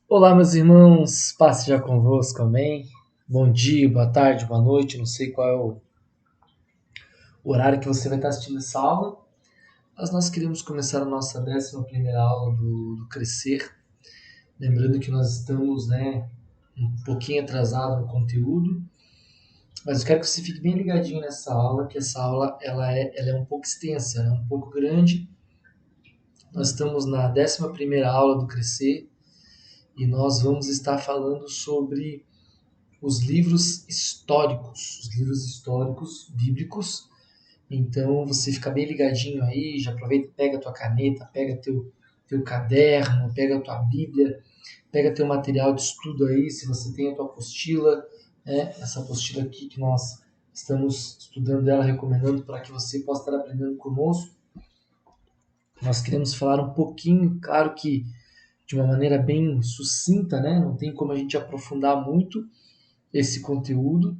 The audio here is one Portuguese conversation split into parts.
Olá, meus irmãos, paz já convosco, amém? Bom dia, boa tarde, boa noite, não sei qual é o horário que você vai estar assistindo essa aula, mas nós queremos começar a nossa 11ª aula do Crescer, lembrando que nós estamos, um pouquinho atrasado no conteúdo, mas eu quero que você fique bem ligadinho nessa aula, que essa aula ela é um pouco extensa, um pouco grande. Nós estamos na 11ª aula do Crescer e nós vamos estar falando sobre os livros históricos bíblicos. Então você fica bem ligadinho aí, já aproveita, pega a tua caneta, pega teu caderno, pega a tua Bíblia, pega teu material de estudo aí, se você tem a tua apostila, né? Essa apostila aqui que nós estamos estudando ela, recomendando para que você possa estar aprendendo conosco. Nós queremos falar um pouquinho, claro que de uma maneira bem sucinta, né? Não tem como a gente aprofundar muito esse conteúdo.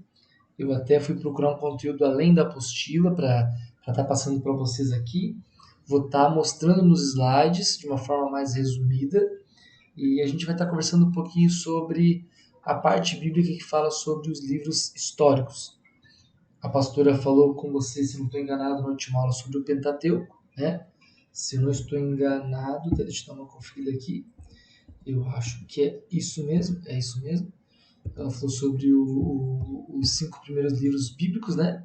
Eu até fui procurar um conteúdo além da apostila para estar passando para vocês aqui. Vou estar mostrando nos slides de uma forma mais resumida e a gente vai estar conversando um pouquinho sobre a parte bíblica que fala sobre os livros históricos. A pastora falou com vocês, se não estou enganado, na última aula sobre o Pentateuco, né? Se eu não estou enganado, deixa eu dar uma conferida aqui. Eu acho que é isso mesmo, é isso mesmo. Ela falou sobre os 5 primeiros livros bíblicos, né?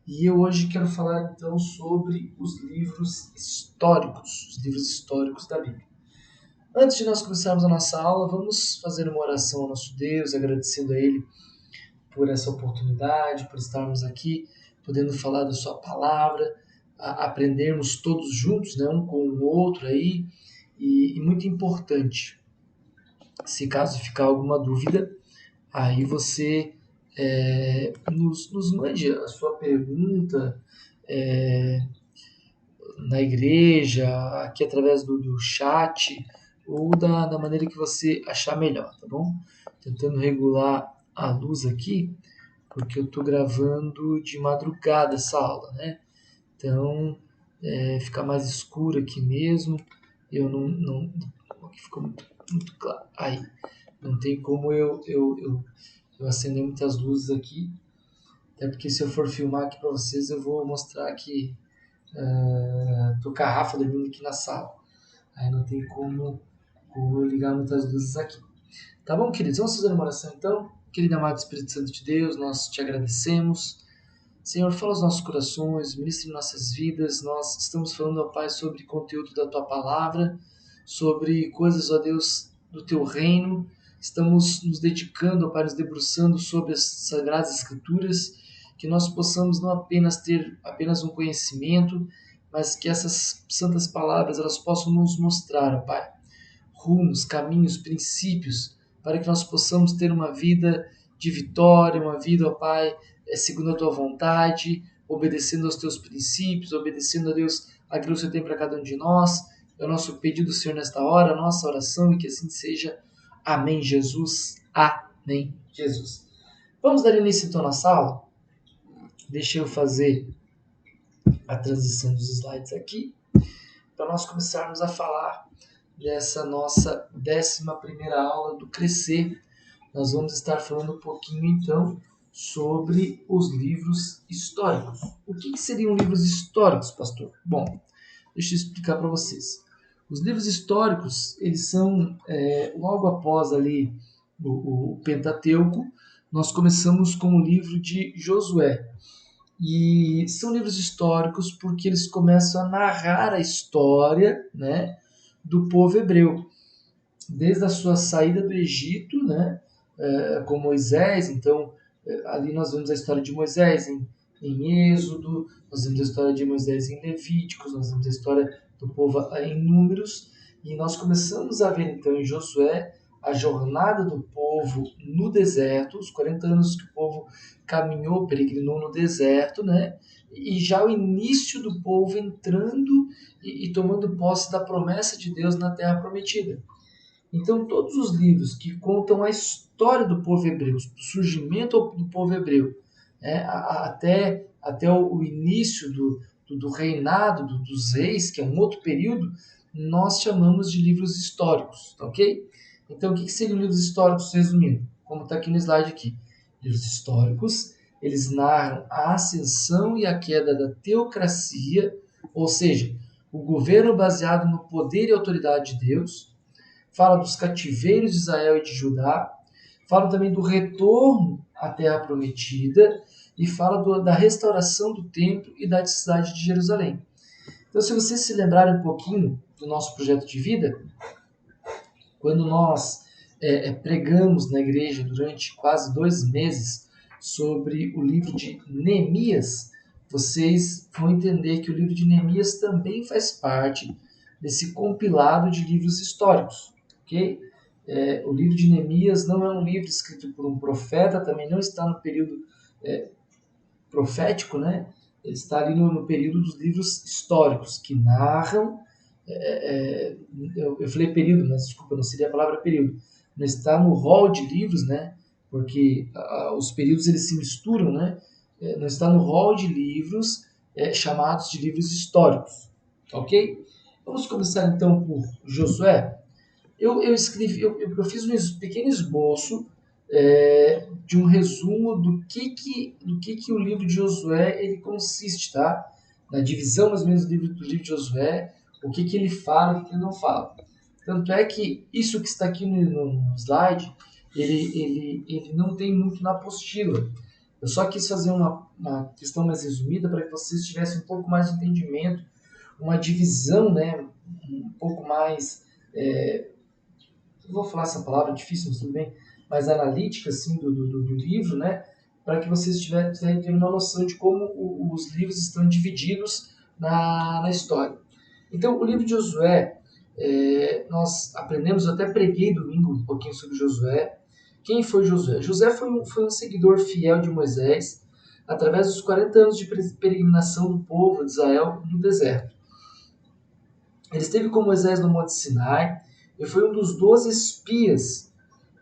E eu hoje quero falar então sobre os livros históricos da Bíblia. Antes de nós começarmos a nossa aula, vamos fazer uma oração ao nosso Deus, agradecendo a Ele por essa oportunidade, por estarmos aqui, podendo falar da Sua palavra, aprendermos todos juntos, né, um com o outro aí, e muito importante, se caso ficar alguma dúvida, aí você nos mande a sua pergunta é, na igreja, aqui através do chat, ou da maneira que você achar melhor, tá bom? Tentando regular a luz aqui, porque eu estou gravando de madrugada essa aula, né? Então, fica mais escuro aqui mesmo. Eu não aqui ficou muito claro. Aí, não tem como eu acender muitas luzes aqui, até porque se eu for filmar aqui para vocês, eu vou mostrar que tô com a Rafa dormindo aqui na sala. Aí não tem como eu ligar muitas luzes aqui. Tá bom, queridos? Vamos fazer uma oração então? Querido amado Espírito Santo de Deus, nós te agradecemos. Senhor, fala aos nossos corações, ministre em nossas vidas. Nós estamos falando, ó Pai, sobre conteúdo da Tua palavra, sobre coisas, ó Deus, do Teu reino. Estamos nos dedicando, ó Pai, nos debruçando sobre as Sagradas Escrituras, que nós possamos não apenas ter apenas um conhecimento, mas que essas santas palavras elas possam nos mostrar, ó Pai, rumos, caminhos, princípios, para que nós possamos ter uma vida de vitória, uma vida, ó Pai, segundo a Tua vontade, obedecendo aos Teus princípios, obedecendo a Deus aquilo que o Senhor tem para cada um de nós. É o nosso pedido, Senhor, nesta hora, a nossa oração, e que assim seja. Amém, Jesus. Amém, Jesus. Vamos dar início então na sala? Deixa eu fazer a transição dos slides aqui, para nós começarmos a falar dessa nossa 11ª aula do Crescer. Nós vamos estar falando um pouquinho então sobre os livros históricos. O que seriam livros históricos, pastor? Bom, deixa eu explicar para vocês. Os livros históricos, eles são logo após ali o Pentateuco, nós começamos com o livro de Josué. E são livros históricos porque eles começam a narrar a história, né, do povo hebreu, desde a sua saída do Egito, né, com Moisés. Então, ali nós vemos a história de Moisés em Êxodo, nós vemos a história de Moisés em Levíticos, nós vemos a história do povo em Números, e nós começamos a ver então em Josué a jornada do povo no deserto, os 40 anos que o povo caminhou, peregrinou no deserto, né? E já o início do povo entrando e tomando posse da promessa de Deus na terra prometida. Então, todos os livros que contam a história do povo hebreu, do surgimento do povo hebreu, até o início do reinado dos reis, que é um outro período, nós chamamos de livros históricos, tá ok? Então, o que seriam livros históricos, resumindo? Como está aqui no slide aqui. Livros históricos, eles narram a ascensão e a queda da teocracia, ou seja, o governo baseado no poder e autoridade de Deus, fala dos cativeiros de Israel e de Judá, fala também do retorno à Terra Prometida e fala da restauração do templo e da cidade de Jerusalém. Então, se vocês se lembrarem um pouquinho do nosso projeto de vida, quando nós pregamos na igreja durante quase 2 meses sobre o livro de Neemias, vocês vão entender que o livro de Neemias também faz parte desse compilado de livros históricos, ok? O livro de Neemias não é um livro escrito por um profeta, também não está no período profético, né? Ele está ali no período dos livros históricos, que narram eu falei período, mas desculpa, não seria a palavra período. Não está no rol de livros, né? Porque os períodos eles se misturam, né? Não está no rol de livros chamados de livros históricos, ok? Vamos começar então por Josué. Eu fiz um pequeno esboço de um resumo do que o livro de Josué ele consiste, tá? Na divisão mais ou menos do livro de Josué, o que ele fala, o que ele não fala. Tanto é que isso que está aqui no slide, ele não tem muito na apostila. Eu só quis fazer uma questão mais resumida para que vocês tivessem um pouco mais de entendimento, uma divisão, né, um pouco mais eu vou falar essa palavra difícil, mas tudo bem, mais analítica assim, do livro, né? Para que vocês tenham uma noção de como os livros estão divididos na história. Então, o livro de Josué, nós aprendemos, eu até preguei domingo um pouquinho sobre Josué. Quem foi Josué? Josué foi um seguidor fiel de Moisés através dos 40 anos de peregrinação do povo de Israel no deserto. Ele esteve com Moisés no Monte Sinai e foi um dos 12 espias.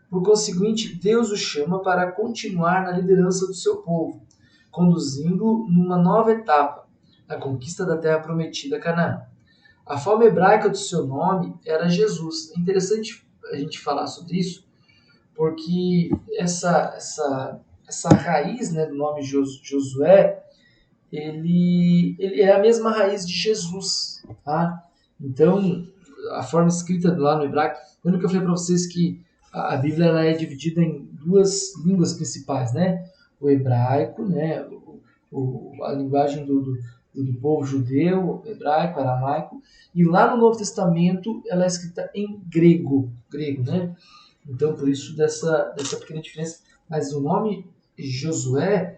Por conseguinte, Deus o chama para continuar na liderança do seu povo, conduzindo numa nova etapa, a conquista da terra prometida, Canaã. A forma hebraica do seu nome era Jesus. É interessante a gente falar sobre isso, porque essa raiz, né, do nome Josué, ele é a mesma raiz de Jesus, tá? Então, a forma escrita lá no hebraico, lembra que eu falei para vocês que a Bíblia ela é dividida em duas línguas principais, né? O hebraico, né? A linguagem do povo judeu, hebraico, aramaico, e lá no Novo Testamento ela é escrita em grego, né? Então, por isso dessa pequena diferença. Mas o nome Josué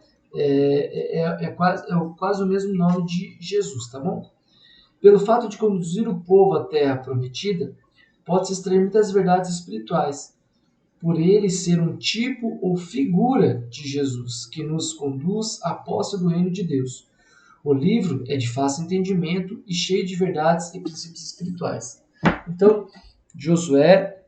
quase o mesmo nome de Jesus, tá bom? Pelo fato de conduzir o povo à terra prometida, pode-se extrair muitas verdades espirituais, por ele ser um tipo ou figura de Jesus, que nos conduz à posse do reino de Deus. O livro é de fácil entendimento e cheio de verdades e princípios espirituais. Então, Josué,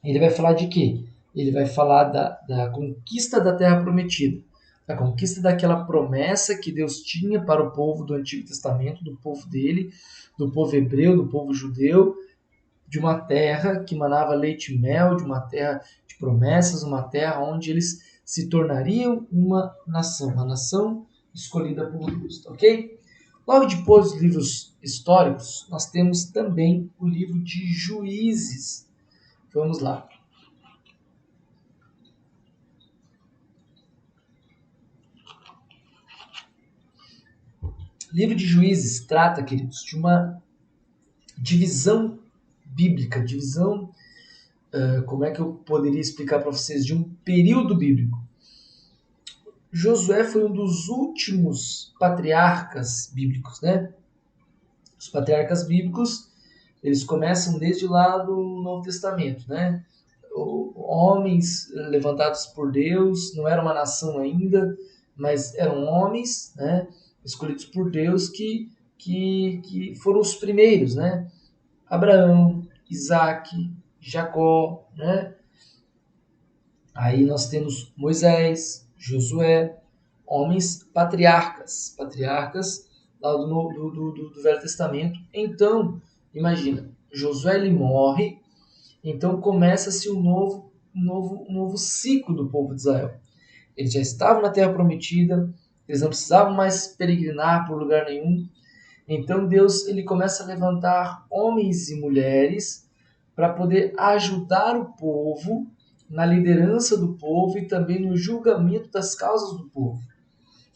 ele vai falar de quê? Ele vai falar da conquista da terra prometida, da conquista daquela promessa que Deus tinha para o povo do Antigo Testamento, do povo dele, do povo hebreu, do povo judeu, de uma terra que manava leite e mel, de uma terra de promessas, uma terra onde eles se tornariam uma nação escolhida por Deus, ok? Logo depois dos livros históricos, nós temos também o livro de Juízes. Vamos lá. O livro de Juízes trata, queridos, de uma divisão bíblica, como é que eu poderia explicar para vocês, de um período bíblico. Josué foi um dos últimos patriarcas bíblicos, né? Os patriarcas bíblicos, eles começam desde lá do Novo Testamento, né? Homens levantados por Deus, não era uma nação ainda, mas eram homens, né? Escolhidos por Deus que foram os primeiros, né? Abraão, Isaac, Jacó, né? Aí nós temos Moisés, Josué, homens patriarcas lá do Velho Testamento. Então, imagina, Josué ele morre Então começa-se um novo ciclo do povo de Israel. Eles já estavam na terra prometida, eles não precisavam mais peregrinar por lugar nenhum. Então Deus ele começa a levantar homens e mulheres para poder ajudar o povo na liderança do povo e também no julgamento das causas do povo.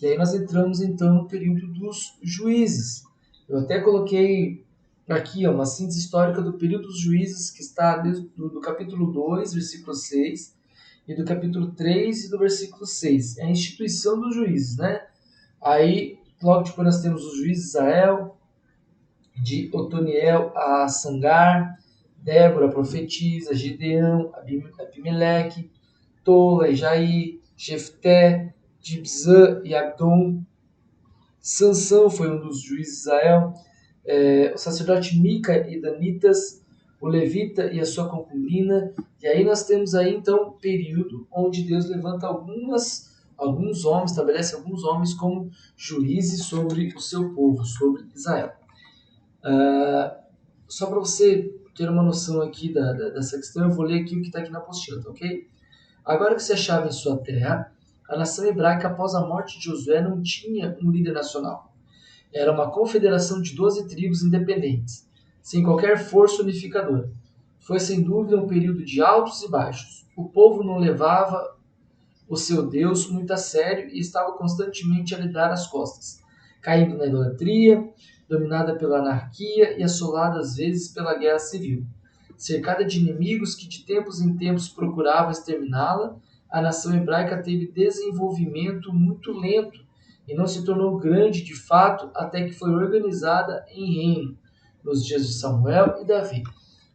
E aí nós entramos então no período dos juízes. Eu até coloquei aqui uma síntese histórica do período dos juízes, que está desde do capítulo 2, versículo 6, e do capítulo 3 e do versículo 6. É a instituição dos juízes, né? Aí, logo depois nós temos os juízes de Israel, de Otoniel a Sangar, Débora profetiza, Gideão, Abimeleque, Tola e Jair, Jefté, Dibzã e Abdon. Sansão foi um dos juízes de Israel, o sacerdote Mica e Danitas, o levita e a sua concubina. E aí nós temos aí então um período onde Deus levanta alguns homens, estabelece alguns homens como juízes sobre o seu povo, sobre Israel. Só para você ter uma noção aqui dessa questão, eu vou ler aqui o que está aqui na apostila, tá ok? Agora que se achava em sua terra, a nação hebraica após a morte de Josué não tinha um líder nacional. Era uma confederação de 12 tribos independentes, sem qualquer força unificadora. Foi sem dúvida um período de altos e baixos. O povo não levava o seu Deus muito a sério e estava constantemente a lhe dar as costas, caindo na idolatria, dominada pela anarquia e assolada às vezes pela guerra civil. Cercada de inimigos que de tempos em tempos procuravam exterminá-la, a nação hebraica teve desenvolvimento muito lento e não se tornou grande de fato até que foi organizada em reino, nos dias de Samuel e Davi.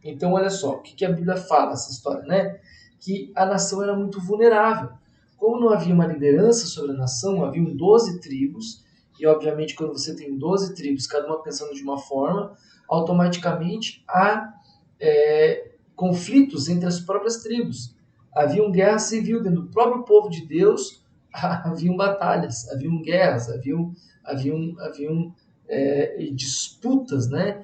Então, olha só, o que a Bíblia fala nessa história, né? Que a nação era muito vulnerável. Como não havia uma liderança sobre a nação, haviam 12 tribos, e obviamente quando você tem 12 tribos, cada uma pensando de uma forma, automaticamente há conflitos entre as próprias tribos. Havia guerra civil dentro do próprio povo de Deus, haviam batalhas, haviam guerras, haviam disputas, né,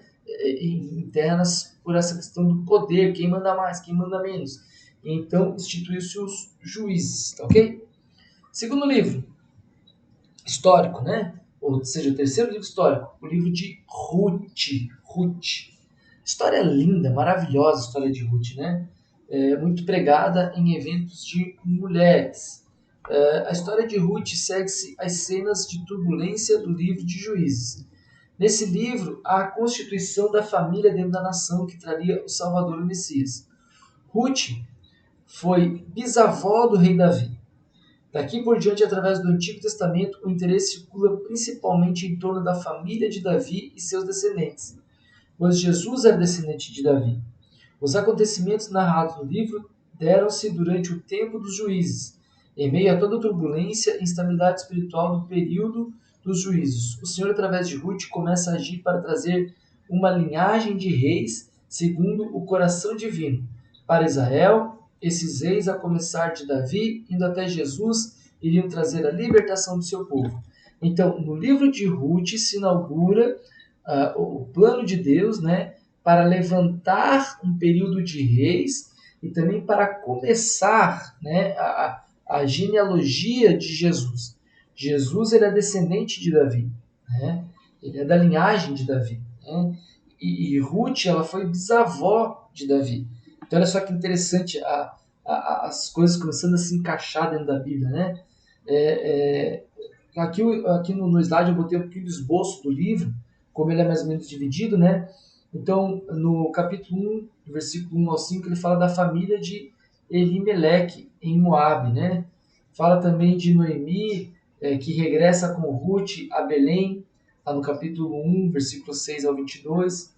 internas por essa questão do poder, quem manda mais, quem manda menos. Então instituiu-se os juízes, tá ok? Segundo livro histórico, né? Ou seja, o terceiro livro histórico, o livro de Ruth. História linda, maravilhosa a história de Ruth, né? Muito pregada em eventos de mulheres. A história de Ruth segue-se as cenas de turbulência do livro de Juízes. Nesse livro, há a constituição da família dentro da nação que traria o Salvador e o Messias. Ruth foi bisavó do rei Davi. Daqui por diante, através do Antigo Testamento, o interesse circula principalmente em torno da família de Davi e seus descendentes, pois Jesus era descendente de Davi. Os acontecimentos narrados no livro deram-se durante o tempo dos juízes, em meio a toda a turbulência e instabilidade espiritual do período dos juízos. O Senhor, através de Ruth, começa a agir para trazer uma linhagem de reis segundo o coração divino. Para Israel, esses reis, a começar de Davi, indo até Jesus, iriam trazer a libertação do seu povo. Então, no livro de Ruth se inaugura o plano de Deus, né, para levantar um período de reis e também para começar, né, a genealogia de Jesus. Jesus ele é descendente de Davi, né? Ele é da linhagem de Davi, né? E Ruth ela foi bisavó de Davi. Então olha só que interessante as coisas começando a se encaixar dentro da Bíblia, né? Aqui no slide eu botei um pouquinho do esboço do livro, como ele é mais ou menos dividido, né? Então, no capítulo 1, versículo 1 ao 5, ele fala da família de Elimeleque, em Moabe, né? Fala também de Noemi, que regressa com Ruth a Belém, lá no capítulo 1, versículo 6 ao 22.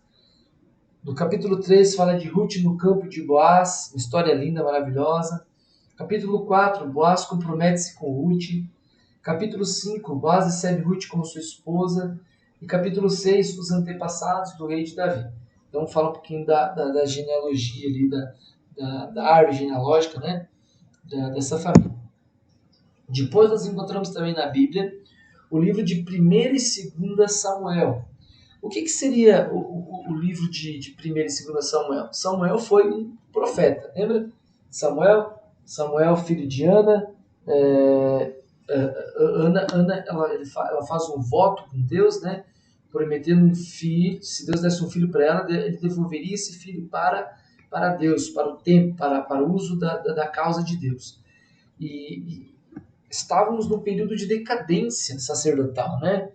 No capítulo 3, fala de Ruth no campo de Boaz, uma história linda, maravilhosa. Capítulo 4, Boaz compromete-se com Ruth. Capítulo 5, Boaz recebe Ruth como sua esposa. E capítulo 6, os antepassados do rei de Davi. Então fala um pouquinho da genealogia ali, da árvore genealógica, né? Dessa família. Depois nós encontramos também na Bíblia o livro de 1ª e 2ª Samuel. O que seria o livro de 1º e 2º Samuel? Samuel foi um profeta, lembra? Samuel, filho de Ana. é, Ana ela faz um voto com Deus, né? Prometendo um filho. Se Deus desse um filho para ela, ele devolveria esse filho para Deus, para o tempo, para o uso da causa de Deus. E estávamos num período de decadência sacerdotal, né?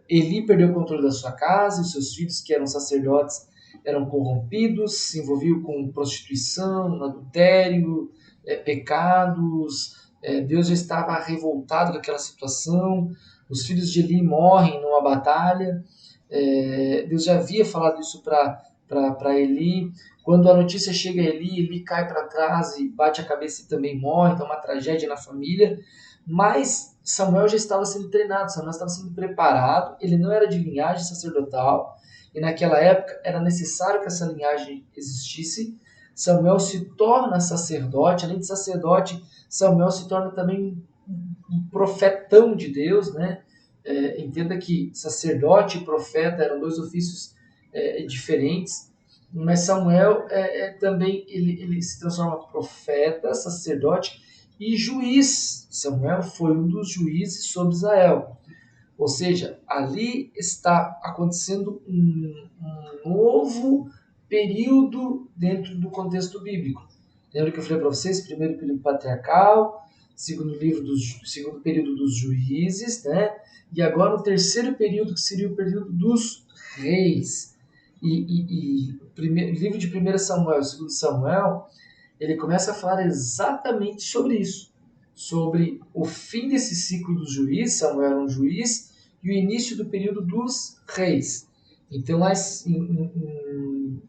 Eli perdeu o controle da sua casa, os seus filhos, que eram sacerdotes, eram corrompidos, se envolviam com prostituição, adultério, pecados. Deus já estava revoltado com aquela situação. Os filhos de Eli morrem numa batalha. Deus já havia falado isso para Eli. Quando a notícia chega a Eli, Eli cai para trás e bate a cabeça e também morre. Então, uma tragédia na família. Mas Samuel já estava sendo treinado, Samuel estava sendo preparado, ele não era de linhagem sacerdotal, e naquela época era necessário que essa linhagem existisse. Samuel se torna sacerdote, além de sacerdote, Samuel se torna também um profetão de Deus, né? Entenda que sacerdote e profeta eram dois ofícios diferentes, mas Samuel também ele se transforma em profeta, sacerdote e juiz. Samuel foi um dos juízes sobre Israel. Ou seja, ali está acontecendo um novo período dentro do contexto bíblico. Lembra que eu falei para vocês? Primeiro período patriarcal, segundo período dos juízes, né? E agora o terceiro período, que seria o período dos reis. O livro de 1 Samuel e 2 Samuel, ele começa a falar exatamente sobre isso, sobre o fim desse ciclo dos juízes. Samuel era um juiz, e o início do período dos reis. Então, lá em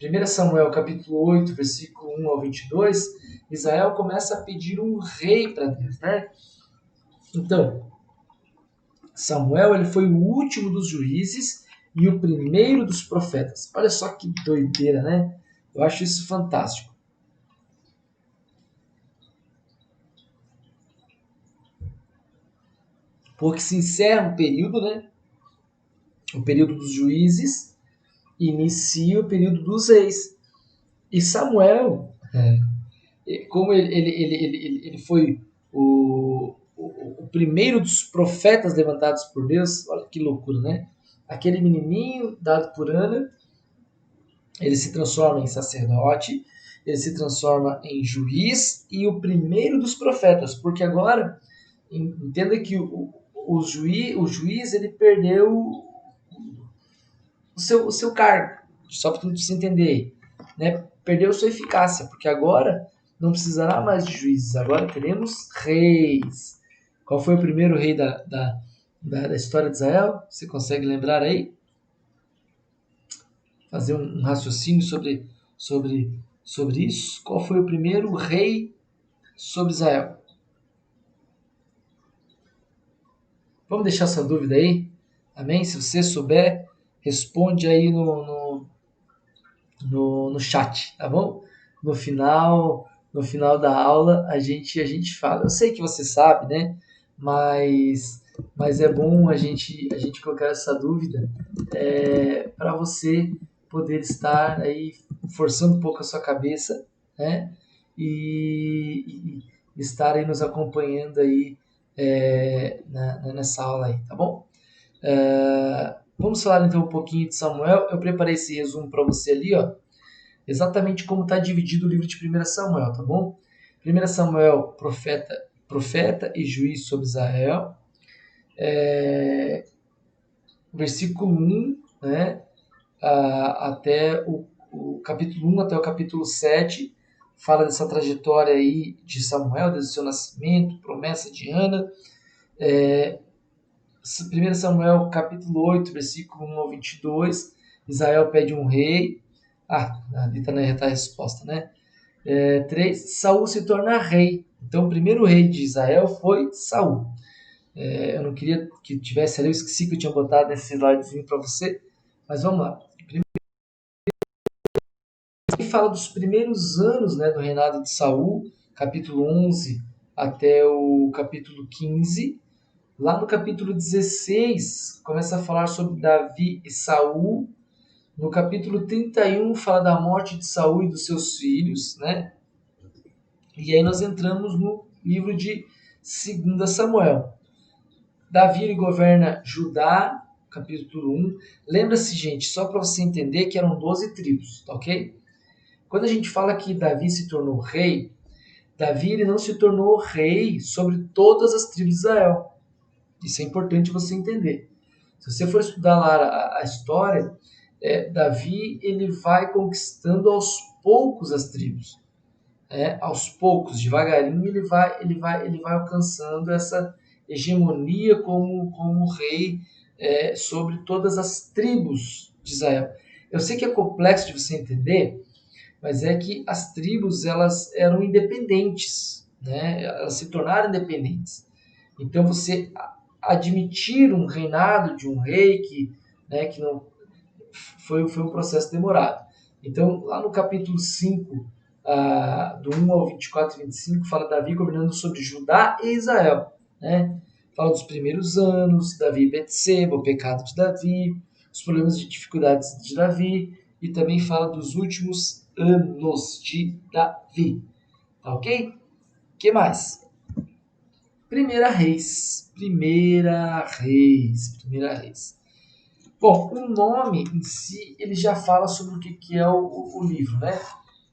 1 Samuel capítulo 8, versículo 1 ao 22, Israel começa a pedir um rei para Deus, né? Então, Samuel ele foi o último dos juízes e o primeiro dos profetas. Olha só que doideira, né? Eu acho isso fantástico. Porque se encerra um período, né? O período dos juízes, e inicia o período dos reis. E Samuel, como ele foi o primeiro dos profetas levantados por Deus, olha que loucura, né? Aquele menininho dado por Ana, ele se transforma em sacerdote, ele se transforma em juiz e o primeiro dos profetas, porque agora, entenda que o juiz ele perdeu o seu cargo, só para você entender, né? Perdeu sua eficácia, porque agora não precisará mais de juízes, agora teremos reis. Qual foi o primeiro rei da história de Israel? Você consegue lembrar aí? Fazer um raciocínio sobre isso? Qual foi o primeiro rei sobre Israel? Vamos deixar essa dúvida aí? Amém? Se você souber, responde aí no chat, tá bom? No final da aula a gente fala. Eu sei que você sabe, né? Mas é bom a gente colocar essa dúvida para você poder estar aí forçando um pouco a sua cabeça, né? E estar aí nos acompanhando aí nessa aula aí, tá bom? Vamos falar então um pouquinho de Samuel. Eu preparei esse resumo para você ali, ó, exatamente como está dividido o livro de 1 Samuel, tá bom? 1 Samuel, profeta e juiz sobre Israel. Versículo 1, né, até o capítulo 1 até o capítulo 7, fala dessa trajetória aí de Samuel, desde o seu nascimento, promessa de Ana. 1 Samuel capítulo 8, versículo 1 ao 22, Israel pede um rei. Ali está a resposta, né? 3, Saul se torna rei. Então, o primeiro rei de Israel foi Saul. Eu não queria que tivesse ali, eu esqueci que eu tinha botado nesse slidezinho para você, mas vamos lá. Ele fala dos primeiros anos, né, do reinado de Saul, capítulo 11 até o capítulo 15. Lá no capítulo 16, começa a falar sobre Davi e Saul. No capítulo 31, fala da morte de Saul e dos seus filhos, né? E aí nós entramos no livro de 2 Samuel. Davi ele governa Judá, capítulo 1. Lembra-se, gente, só para você entender que eram 12 tribos, tá ok? Quando a gente fala que Davi se tornou rei, Davi ele não se tornou rei sobre todas as tribos de Israel. Isso é importante você entender. Se você for estudar lá a história, Davi ele vai conquistando aos poucos as tribos. Aos poucos, devagarinho, ele vai alcançando essa hegemonia como rei sobre todas as tribos de Israel. Eu sei que é complexo de você entender, mas é que as tribos elas eram independentes, né? Elas se tornaram independentes. Então você admitir um reinado de um rei que não foi um processo demorado. Então, lá no capítulo 5, do 1 ao 24 e 25, fala Davi governando sobre Judá e Israel. Né? Fala dos primeiros anos, Davi e Betseba, o pecado de Davi, os problemas e dificuldades de Davi, e também fala dos últimos anos de Davi. Tá ok? O que mais? Primeira Reis. Primeira Reis. Primeira Reis. Bom, o nome em si, ele já fala sobre o que é o livro, né?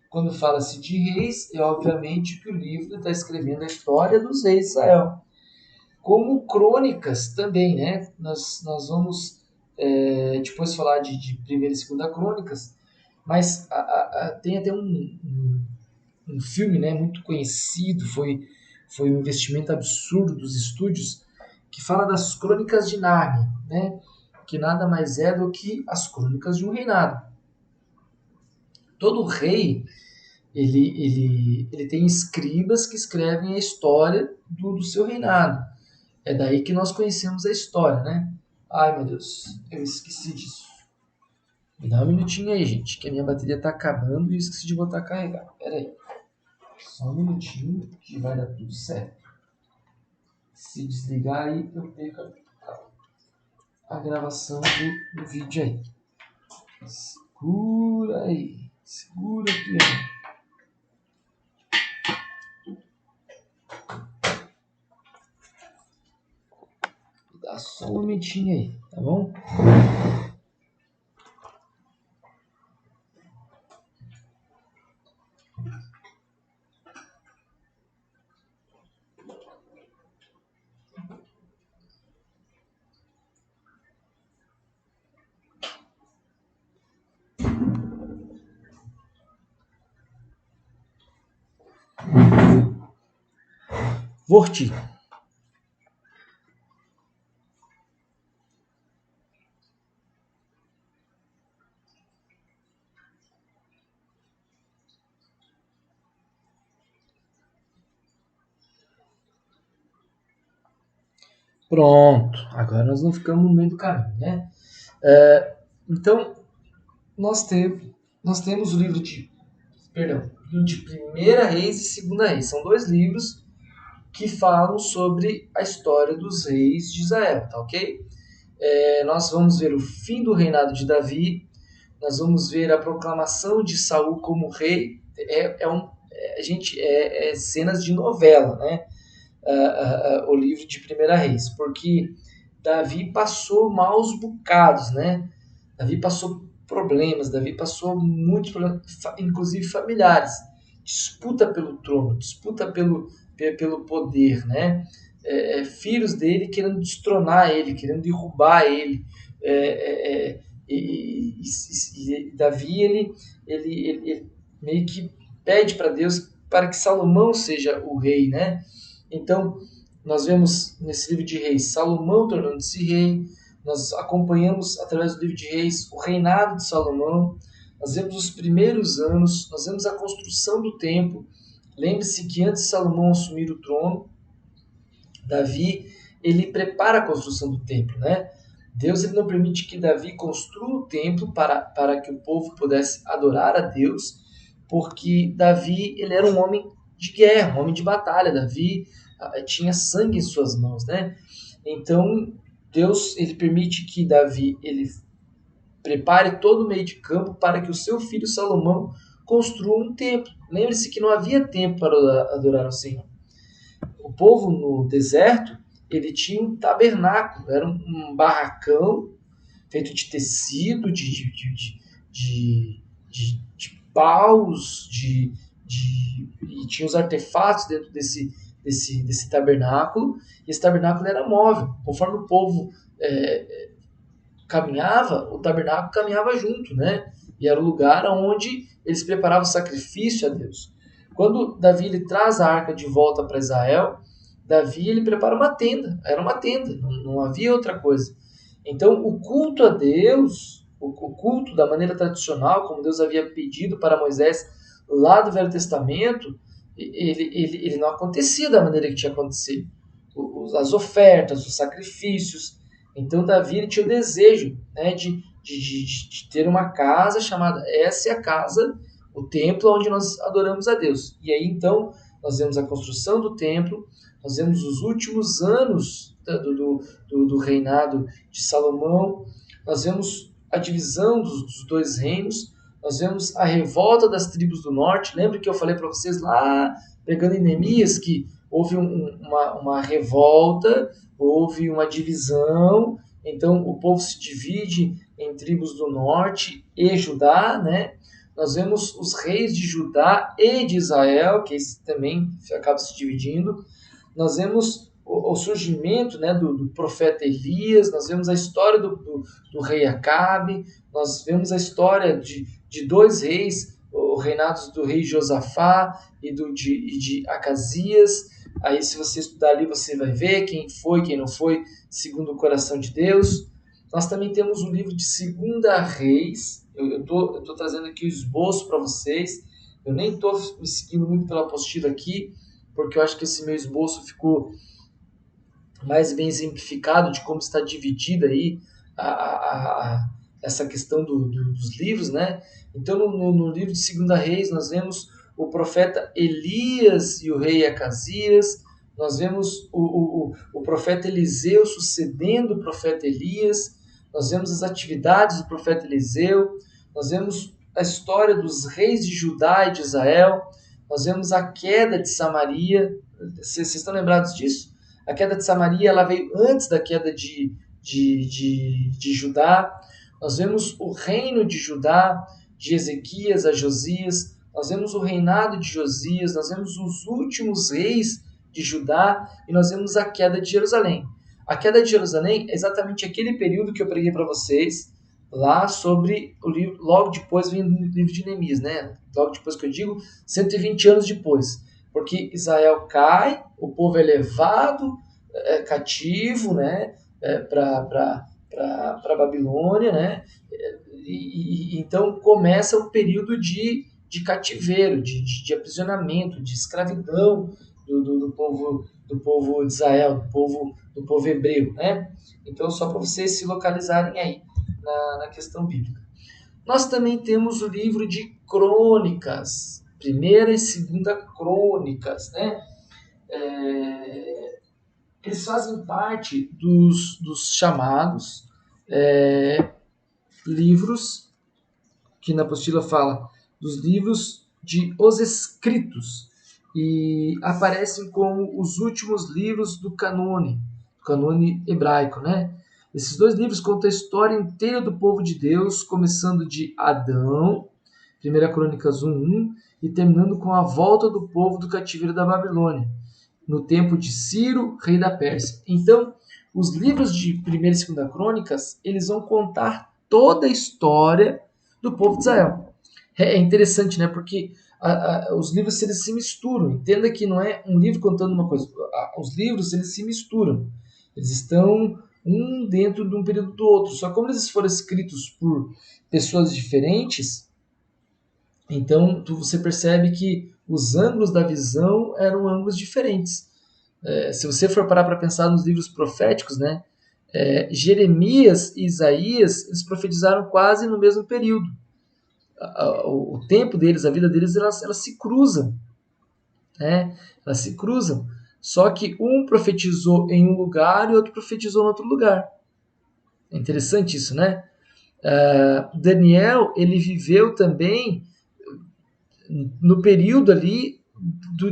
Quando fala-se de reis, é obviamente que o livro está escrevendo a história dos reis de Israel. Como crônicas também, né? Nós vamos depois falar de primeira e segunda crônicas, mas tem até um filme, né, muito conhecido, foi um investimento absurdo dos estúdios, que fala das crônicas de Nárnia, né? Que nada mais é do que as crônicas de um reinado. Todo rei, ele tem escribas que escrevem a história do seu reinado. É daí que nós conhecemos a história, né? Ai, meu Deus, eu esqueci disso. Me dá um minutinho aí, gente, que a minha bateria tá acabando e eu esqueci de botar a carregar. Pera aí. Só um minutinho que vai dar tudo certo. Se desligar aí, eu perco a gravação do vídeo aí. Segura aí. Segura aqui, ó. Dá só um minutinho aí, tá bom? Vorti. Pronto. Agora nós não ficamos no meio do caminho, né? Então, nós temos o livro de Primeira Reis e Segunda Reis. São dois livros que falam sobre a história dos reis de Israel, tá ok? Nós vamos ver o fim do reinado de Davi, nós vamos ver a proclamação de Saul como rei. Cenas de novela, né? O livro de Primeira Reis, porque Davi passou maus bocados, né? Davi passou problemas, Davi passou muitos problemas, inclusive familiares, disputa pelo trono, disputa pelo poder, né? Filhos dele querendo destronar ele, querendo derrubar ele. E Davi ele meio que pede para Deus para que Salomão seja o rei, né? Então nós vemos nesse livro de Reis Salomão tornando-se rei. Nós acompanhamos através do livro de Reis o reinado de Salomão. Nós vemos os primeiros anos, nós vemos a construção do templo. Lembre-se que antes de Salomão assumir o trono, Davi ele prepara a construção do templo, né? Deus ele não permite que Davi construa o templo para que o povo pudesse adorar a Deus, porque Davi ele era um homem de guerra, um homem de batalha. Davi tinha sangue em suas mãos, né? Então, Deus ele permite que Davi ele prepare todo o meio de campo para que o seu filho Salomão construa um templo. Lembre-se que não havia tempo para adorar ao Senhor. O povo no deserto, ele tinha um tabernáculo, era um barracão feito de tecido, de paus, e tinha os artefatos dentro desse tabernáculo, e esse tabernáculo era móvel. Conforme o povo caminhava, o tabernáculo caminhava junto, né? E era o lugar onde eles preparavam o sacrifício a Deus. Quando Davi ele traz a arca de volta para Israel, Davi ele prepara uma tenda, era uma tenda, não havia outra coisa. Então o culto a Deus, o culto da maneira tradicional, como Deus havia pedido para Moisés lá do Velho Testamento, ele não acontecia da maneira que tinha acontecido. As ofertas, os sacrifícios. Então Davi ele tinha o desejo, né, de ter uma casa chamada, essa é a casa, o templo onde nós adoramos a Deus. E aí então nós vemos a construção do templo, nós vemos os últimos anos do reinado de Salomão, nós vemos a divisão dos dois reinos, nós vemos a revolta das tribos do norte. Lembra que eu falei para vocês lá, pregando em Neemias, que houve uma revolta, houve uma divisão, então o povo se divide em tribos do norte e Judá, né? Nós vemos os reis de Judá e de Israel, que também acabam se dividindo. Nós vemos o surgimento, né, do profeta Elias, nós vemos a história do rei Acabe, nós vemos a história de dois reis, o reinado do rei Josafá e de Acasias. Aí, se você estudar ali, você vai ver quem foi, quem não foi, segundo o coração de Deus. Nós também temos o livro de Segunda Reis. Eu tô trazendo aqui o esboço para vocês. Eu nem estou me seguindo muito pela apostila aqui, porque eu acho que esse meu esboço ficou mais bem exemplificado de como está dividida aí essa questão dos livros, né? Então, no livro de Segunda Reis, nós vemos o profeta Elias e o rei Acasias, nós vemos o profeta Eliseu sucedendo o profeta Elias, nós vemos as atividades do profeta Eliseu, nós vemos a história dos reis de Judá e de Israel, nós vemos a queda de Samaria. Vocês estão lembrados disso? A queda de Samaria ela veio antes da queda de Judá. Nós vemos o reino de Judá, de Ezequias a Josias. Nós vemos o reinado de Josias. Nós vemos os últimos reis de Judá. E nós vemos a queda de Jerusalém. A queda de Jerusalém é exatamente aquele período que eu preguei para vocês lá sobre o livro. Logo depois vem o livro de Neemias, né? Logo depois que eu digo, 120 anos depois. Porque Israel cai, o povo é levado cativo, né, para Babilônia, né, e então começa o período de cativeiro, de aprisionamento, de escravidão do povo de Israel, do povo hebreu, né? Então só para vocês se localizarem aí na questão bíblica. Nós também temos o livro de Crônicas, primeira e segunda Crônicas, né? Eles fazem parte dos chamados livros, que na apostila fala, dos livros de Os Escritos, e aparecem como os últimos livros do canone hebraico, né? Esses dois livros contam a história inteira do povo de Deus, começando de Adão, 1 Crônicas 1:1, e terminando com a volta do povo do cativeiro da Babilônia, no tempo de Ciro, rei da Pérsia. Então, os livros de 1 e 2 Crônicas, eles vão contar toda a história do povo de Israel. É interessante, né? Porque os livros eles se misturam. Entenda que não é um livro contando uma coisa. Os livros eles se misturam. Eles estão um dentro de um período do outro. Só que como eles foram escritos por pessoas diferentes, então você percebe que os ângulos da visão eram ângulos diferentes. Se você for parar para pensar nos livros proféticos, né? Jeremias e Isaías, eles profetizaram quase no mesmo período. O tempo deles, a vida deles, elas se cruzam. Né? Elas se cruzam. Só que um profetizou em um lugar e outro profetizou em outro lugar. É interessante isso, né? Daniel, ele viveu também no período ali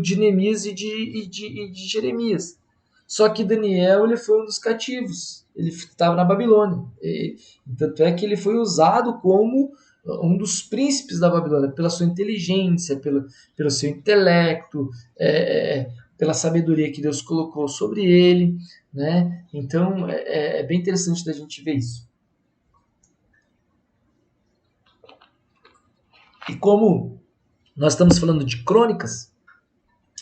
de Neemias e de Jeremias. Só que Daniel, ele foi um dos cativos. Ele estava na Babilônia. Tanto é que ele foi usado como um dos príncipes da Babilônia, pela sua inteligência, pelo seu intelecto, pela sabedoria que Deus colocou sobre ele, né? Então, é bem interessante da gente ver isso. E como nós estamos falando de crônicas,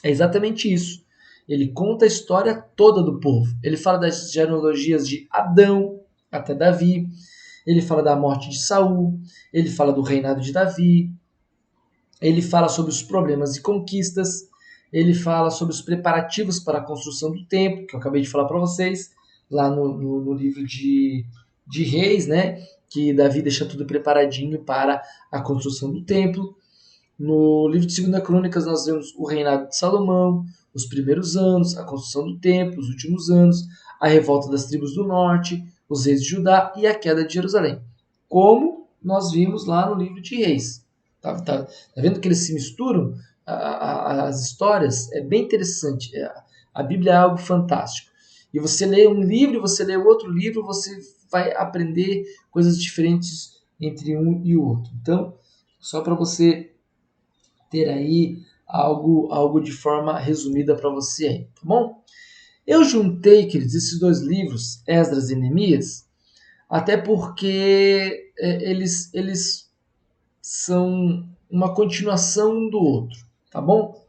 é exatamente isso. Ele conta a história toda do povo. Ele fala das genealogias de Adão até Davi. Ele fala da morte de Saul. Ele fala do reinado de Davi. Ele fala sobre os problemas e conquistas. Ele fala sobre os preparativos para a construção do templo, que eu acabei de falar para vocês, lá no livro de Reis, né? Que Davi deixa tudo preparadinho para a construção do templo. No livro de 2 Crônicas, nós vemos o reinado de Salomão, os primeiros anos, a construção do templo, os últimos anos, a revolta das tribos do norte, os reis de Judá e a queda de Jerusalém. Como nós vimos lá no livro de Reis. Tá vendo que eles se misturam? As histórias é bem interessante. A Bíblia é algo fantástico. E você lê um livro e você lê outro livro, você vai aprender coisas diferentes entre um e o outro. Então, só para você ter aí algo de forma resumida para você aí, tá bom? Eu juntei, queridos, esses dois livros, Esdras e Neemias, até porque eles são uma continuação um do outro, tá bom?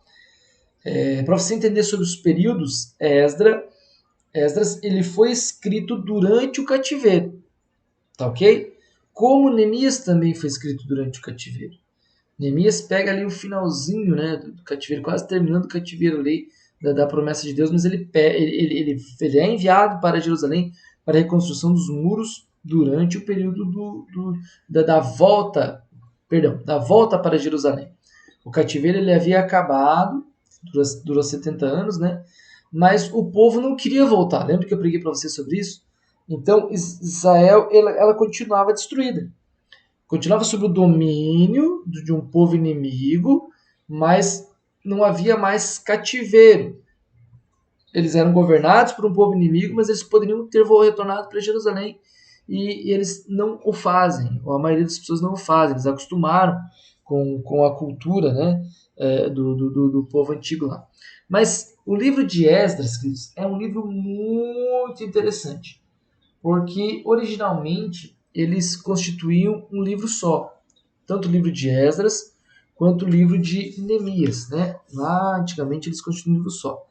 Para você entender sobre os períodos, Esdras ele foi escrito durante o cativeiro, tá ok? Como Neemias também foi escrito durante o cativeiro. Neemias pega ali o finalzinho, né, do cativeiro, quase terminando o cativeiro ali da promessa de Deus, mas ele é enviado para Jerusalém para a reconstrução dos muros durante o período da volta, da volta para Jerusalém. O cativeiro ele havia acabado, durou 70 anos, né? Mas o povo não queria voltar. Lembra que eu preguei para você sobre isso? Então Israel ela continuava destruída. Continuava sob o domínio de um povo inimigo, mas não havia mais cativeiro. Eles eram governados por um povo inimigo, mas eles poderiam ter retornado para Jerusalém e eles não o fazem. Ou a maioria das pessoas não o fazem. Eles acostumaram com a cultura, né, do povo antigo lá. Mas o livro de Esdras, queridos, é um livro muito interessante, porque originalmente eles constituíam um livro só, tanto o livro de Esdras quanto o livro de Neemias, né? Lá antigamente eles constituíam um livro só.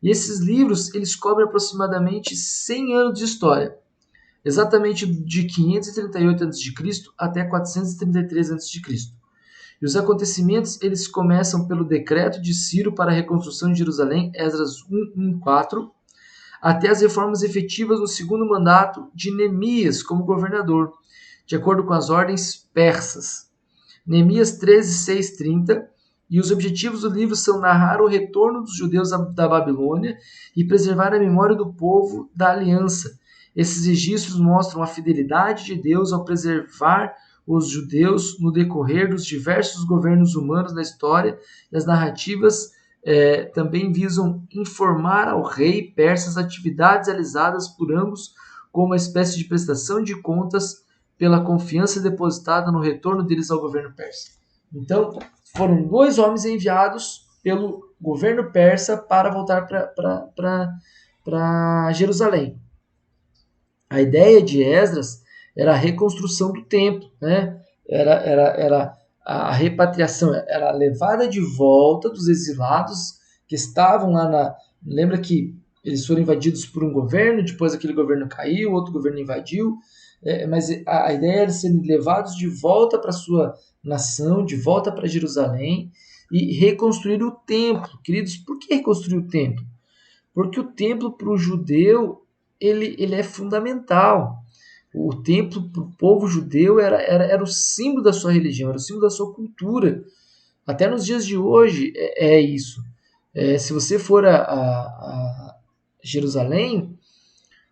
E esses livros eles cobrem aproximadamente 100 anos de história, exatamente de 538 a.C. até 433 a.C. E os acontecimentos eles começam pelo decreto de Ciro para a reconstrução de Jerusalém, Esdras 1:4, até as reformas efetivas no segundo mandato de Neemias como governador, de acordo com as ordens persas. Neemias 13, 6, 30. E os objetivos do livro são narrar o retorno dos judeus da Babilônia e preservar a memória do povo da aliança. Esses registros mostram a fidelidade de Deus ao preservar os judeus no decorrer dos diversos governos humanos da história, e as narrativas também visam informar ao rei persa as atividades realizadas por ambos como uma espécie de prestação de contas pela confiança depositada no retorno deles ao governo persa. Então, foram dois homens enviados pelo governo persa para voltar para Jerusalém. A ideia de Esdras era a reconstrução do templo, né? Era a repatriação, era a levada de volta dos exilados que estavam lá na... Lembra que eles foram invadidos por um governo, depois aquele governo caiu, outro governo invadiu, mas a ideia era serem levados de volta para sua nação, de volta para Jerusalém e reconstruir o templo. Queridos, por que reconstruir o templo? Porque o templo para o judeu ele é fundamental. O templo para o povo judeu era o símbolo da sua religião, era o símbolo da sua cultura. Até nos dias de hoje é isso. Se você for a Jerusalém,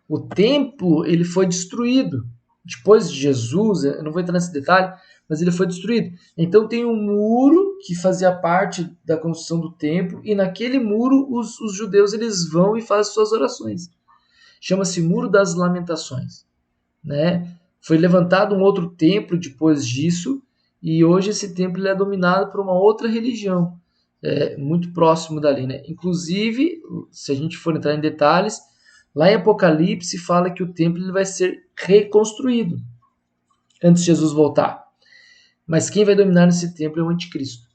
o templo ele foi destruído. Depois de Jesus, eu não vou entrar nesse detalhe, mas ele foi destruído. Então tem um muro que fazia parte da construção do templo, e naquele muro os judeus eles vão e fazem suas orações. Chama-se Muro das Lamentações, né? Foi levantado um outro templo depois disso, e hoje esse templo ele é dominado por uma outra religião, muito próximo dali, né? Inclusive, se a gente for entrar em detalhes, lá em Apocalipse fala que o templo ele vai ser reconstruído antes de Jesus voltar. Mas quem vai dominar nesse templo é o anticristo.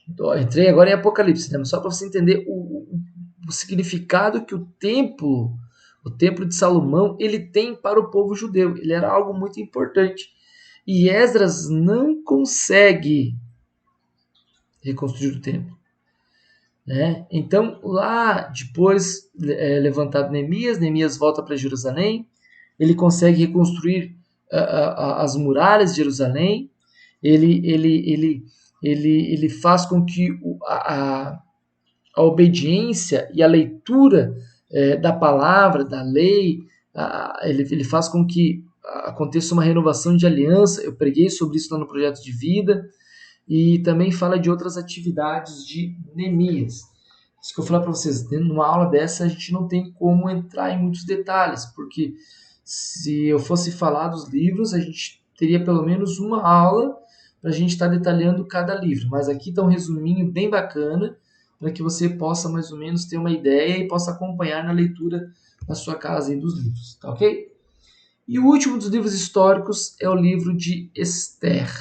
Então, entrei agora em Apocalipse, né? Só para você entender o significado que o templo de Salomão, ele tem para o povo judeu. Ele era algo muito importante. E Esdras não consegue reconstruir o templo, né? Então, lá depois levantado Neemias volta para Jerusalém, ele consegue reconstruir as muralhas de Jerusalém, ele faz com que a obediência e a leitura da palavra, da lei, ele faz com que aconteça uma renovação de aliança. Eu preguei sobre isso lá no Projeto de Vida, e também fala de outras atividades de Neemias. Isso que eu falar para vocês, numa aula dessa a gente não tem como entrar em muitos detalhes, porque se eu fosse falar dos livros, a gente teria pelo menos uma aula para a gente estar detalhando cada livro. Mas aqui está um resuminho bem bacana para que você possa mais ou menos ter uma ideia e possa acompanhar na leitura da sua casa e dos livros, tá ok? E o último dos livros históricos é o livro de Esther.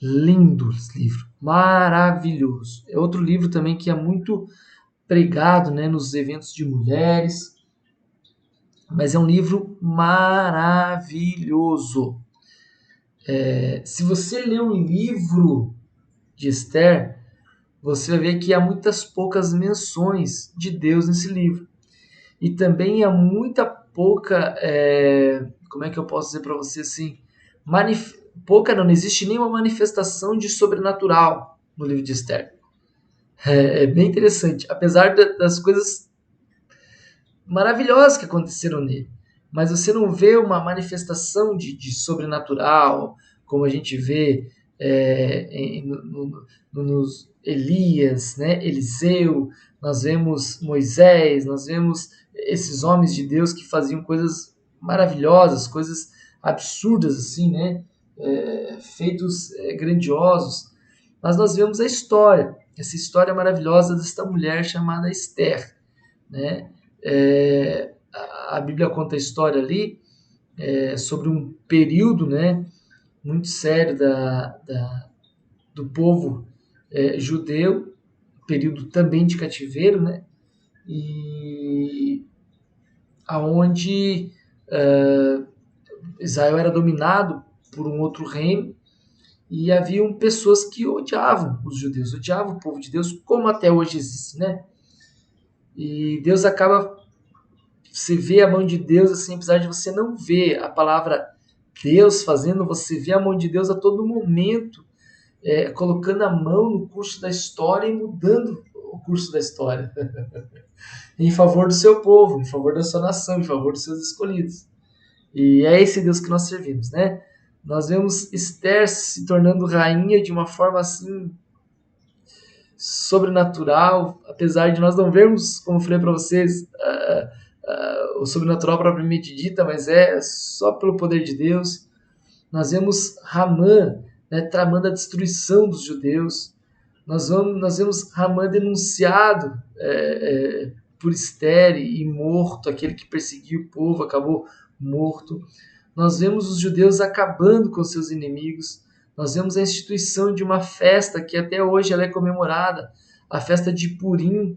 Lindo esse livro, maravilhoso. É outro livro também que é muito pregado, né, nos eventos de mulheres, mas é um livro maravilhoso. Se você ler um livro de Esther, você vai ver que há muitas poucas menções de Deus nesse livro. E também há muita pouca, como é que eu posso dizer para você assim, pouca não existe nenhuma manifestação de sobrenatural no livro de Esther. É bem interessante, apesar das coisas maravilhosas que aconteceram nele. Mas você não vê uma manifestação de sobrenatural, como a gente vê nos Elias, né? Eliseu, nós vemos Moisés, nós vemos esses homens de Deus que faziam coisas maravilhosas, coisas absurdas, assim, né? Feitos grandiosos. Mas nós vemos a história, essa história maravilhosa desta mulher chamada Esther, né? A Bíblia conta a história ali sobre um período, né, muito sério do povo judeu, período também de cativeiro, né, e aonde Israel era dominado por um outro reino, e haviam pessoas que odiavam os judeus, odiavam o povo de Deus, como até hoje existe, né? E Deus acaba, você vê a mão de Deus, assim, apesar de você não ver a palavra Deus fazendo, você vê a mão de Deus a todo momento, colocando a mão no curso da história e mudando o curso da história em favor do seu povo, em favor da sua nação, em favor dos seus escolhidos. E é esse Deus que nós servimos, né? Nós vemos Esther se tornando rainha de uma forma assim sobrenatural, apesar de nós não vermos, como eu falei para vocês, o sobrenatural propriamente dita, mas é só pelo poder de Deus. Nós vemos Ramã, né, tramando a destruição dos judeus. Nós vemos Ramã denunciado por Esther e morto, aquele que perseguia o povo acabou morto. Nós vemos os judeus acabando com seus inimigos. Nós vemos a instituição de uma festa que até hoje ela é comemorada, a festa de Purim,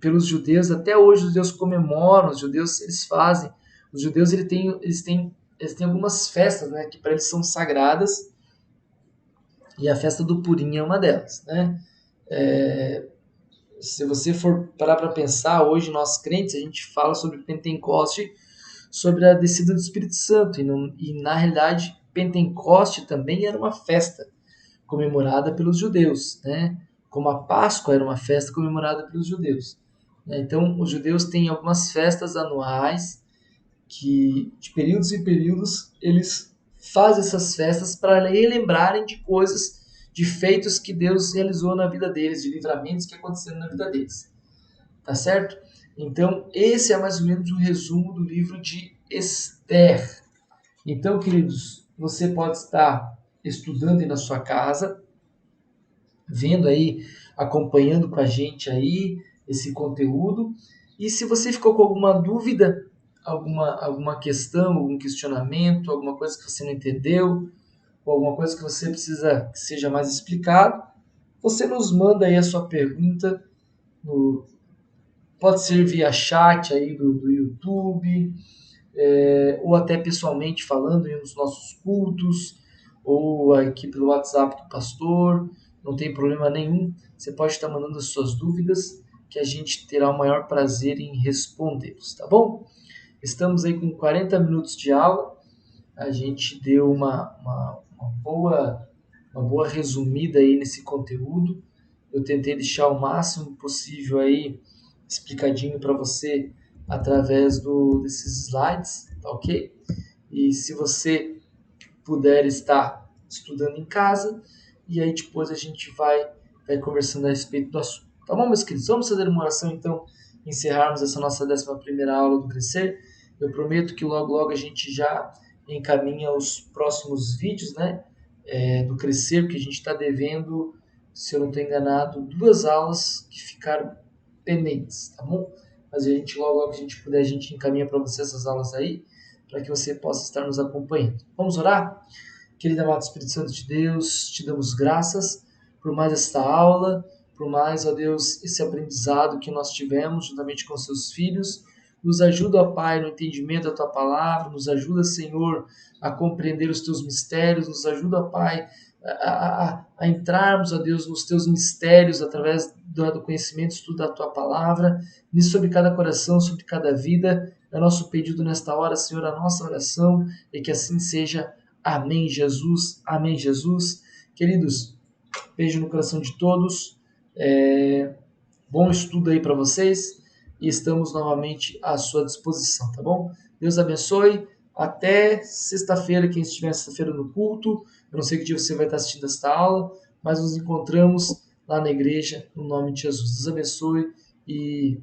pelos judeus. Até hoje os judeus comemoram, os judeus eles fazem. Os judeus eles têm algumas festas, né, que para eles são sagradas, e a festa do Purim é uma delas, né? Se você for parar para pensar, hoje nós crentes, a gente fala sobre Pentecoste, sobre a descida do Espírito Santo, e na realidade Pentecoste também era uma festa comemorada pelos judeus, né? como a Páscoa era uma festa comemorada pelos judeus. Então, os judeus têm algumas festas anuais que, de períodos em períodos, eles fazem essas festas para relembrarem de coisas, de feitos que Deus realizou na vida deles, de livramentos que aconteceram na vida deles. Tá certo? Então, esse é mais ou menos o resumo do livro de Esther. Então, queridos, você pode estar estudando aí na sua casa, vendo aí, acompanhando com a gente aí esse conteúdo. E se você ficou com alguma dúvida, alguma questão, algum questionamento, alguma coisa que você não entendeu, ou alguma coisa que você precisa que seja mais explicado, você nos manda aí a sua pergunta, no, pode ser via chat aí do YouTube, ou até pessoalmente falando nos nossos cultos, ou aqui pelo WhatsApp do pastor, não tem problema nenhum. Você pode estar mandando as suas dúvidas, que a gente terá o maior prazer em respondê-los, tá bom? Estamos aí com 40 minutos de aula, a gente deu uma boa resumida aí nesse conteúdo. Eu tentei deixar o máximo possível aí explicadinho para você através desses slides, tá ok? E se você puder estar estudando em casa, e aí depois a gente vai conversando a respeito do assunto. Tá bom, meus queridos? Vamos fazer uma oração então, encerrarmos essa nossa 11ª aula do Crescer. Eu prometo que logo logo a gente já encaminha os próximos vídeos, né? Do Crescer, porque a gente está devendo, se eu não estou enganado, 2 aulas que ficaram pendentes, tá bom? Mas a gente logo que a gente puder, a gente encaminha para você essas aulas aí, para que você possa estar nos acompanhando. Vamos orar? Querido amado Espírito Santo de Deus, te damos graças por mais esta aula, por mais, ó Deus, esse aprendizado que nós tivemos juntamente com seus filhos. Nos ajuda, ó Pai, no entendimento da tua palavra, nos ajuda, Senhor, a compreender os teus mistérios, nos ajuda, ó Pai, a entrarmos, ó Deus, nos teus mistérios através do conhecimento e estudo da tua palavra, nisso sobre cada coração, sobre cada vida. É nosso pedido nesta hora, Senhor, a nossa oração, e que assim seja. Amém, Jesus. Amém, Jesus. Queridos, beijo no coração de todos. Bom estudo aí para vocês e estamos novamente à sua disposição, tá bom? Deus abençoe. Até sexta-feira, quem estiver sexta-feira no culto. Eu não sei que dia você vai estar assistindo esta aula, mas nos encontramos lá na igreja, no nome de Jesus. Deus abençoe e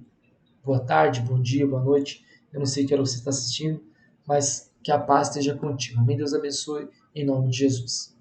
boa tarde, bom dia, boa noite. Eu não sei que hora você está assistindo, mas que a paz esteja contigo. Amém. Deus abençoe em nome de Jesus.